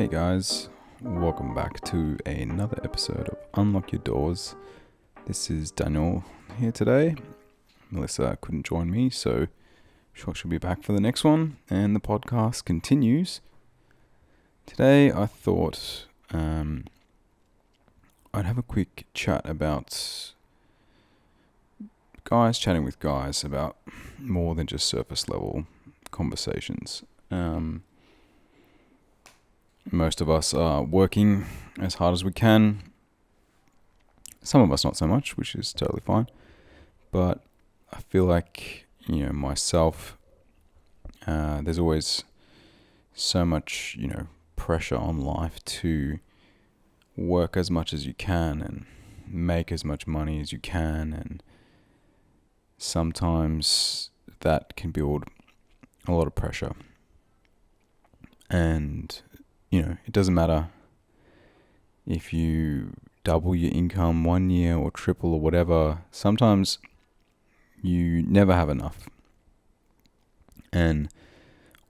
Hey guys, welcome back to another episode of Unlock Your Doors. This is Daniel here today. Melissa couldn't join me, so sure she'll be back for the next one, and the podcast continues. Today I thought I'd have a quick chat about guys chatting with guys about more than just surface level conversations. Most of us are working as hard as we can. Some of us not so much, which is totally fine. But I feel like, myself, there's always so much, pressure on life to work as much as you can and make as much money as you can. And sometimes that can build a lot of pressure. And it doesn't matter if you double your income 1 year or triple or whatever. Sometimes you never have enough. And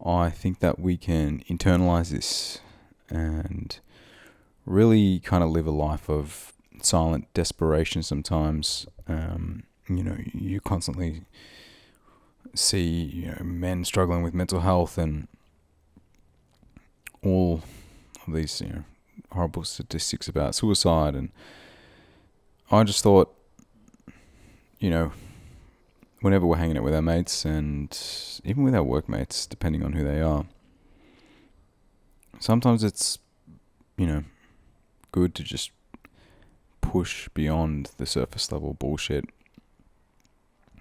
I think that we can internalize this and really kind of live a life of silent desperation sometimes. You constantly see, men struggling with mental health and all of these, horrible statistics about suicide. And I just thought, whenever we're hanging out with our mates and even with our workmates, depending on who they are, sometimes it's, good to just push beyond the surface level bullshit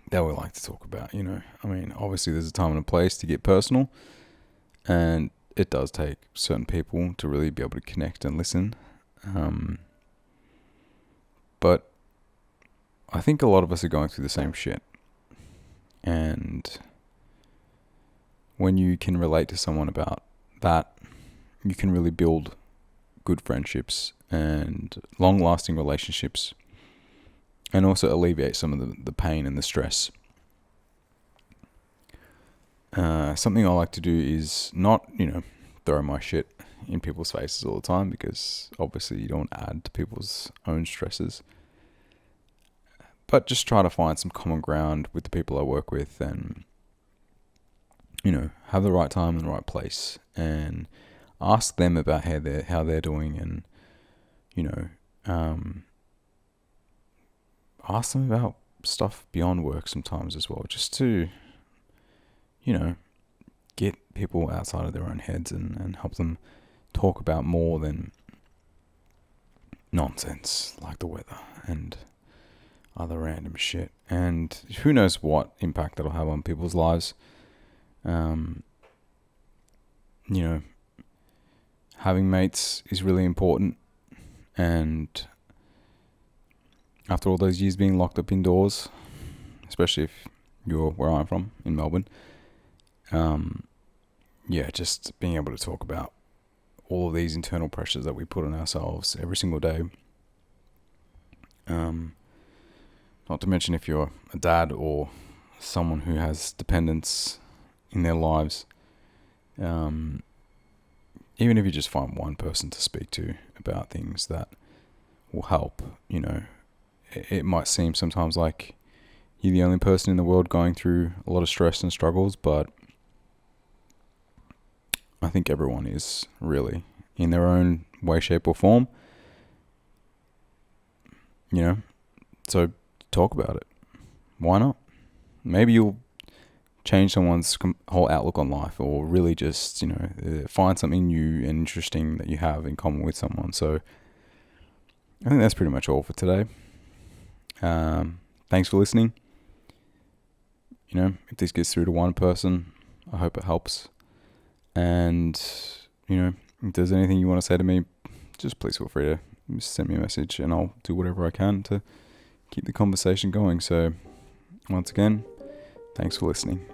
that we like to talk about, obviously there's a time and a place to get personal, and it does take certain people to really be able to connect and listen. But I think a lot of us are going through the same shit. And when you can relate to someone about that, you can really build good friendships and long-lasting relationships, and also alleviate some of the pain and the stress. Something I like to do is not, throw my shit in people's faces all the time, because obviously you don't add to people's own stresses. But just try to find some common ground with the people I work with, and, have the right time in the right place, and ask them about how they're doing, and, ask them about stuff beyond work sometimes as well, just to, get people outside of their own heads and help them talk about more than nonsense like the weather and other random shit. And who knows what impact that'll have on people's lives. Having mates is really important. And after all those years being locked up indoors, especially if you're where I'm from, in Melbourne, just being able to talk about all of these internal pressures that we put on ourselves every single day. Not to mention if you're a dad or someone who has dependents in their lives, even if you just find one person to speak to about things that will help, it might seem sometimes like you're the only person in the world going through a lot of stress and struggles, but I think everyone is, really, in their own way, shape or form. So talk about it. Why not? Maybe you'll change someone's whole outlook on life, or really just, find something new and interesting that you have in common with someone. So I think that's pretty much all for today. Thanks for listening. If this gets through to one person, I hope it helps. And, if there's anything you want to say to me, just please feel free to send me a message, and I'll do whatever I can to keep the conversation going. So once again, thanks for listening.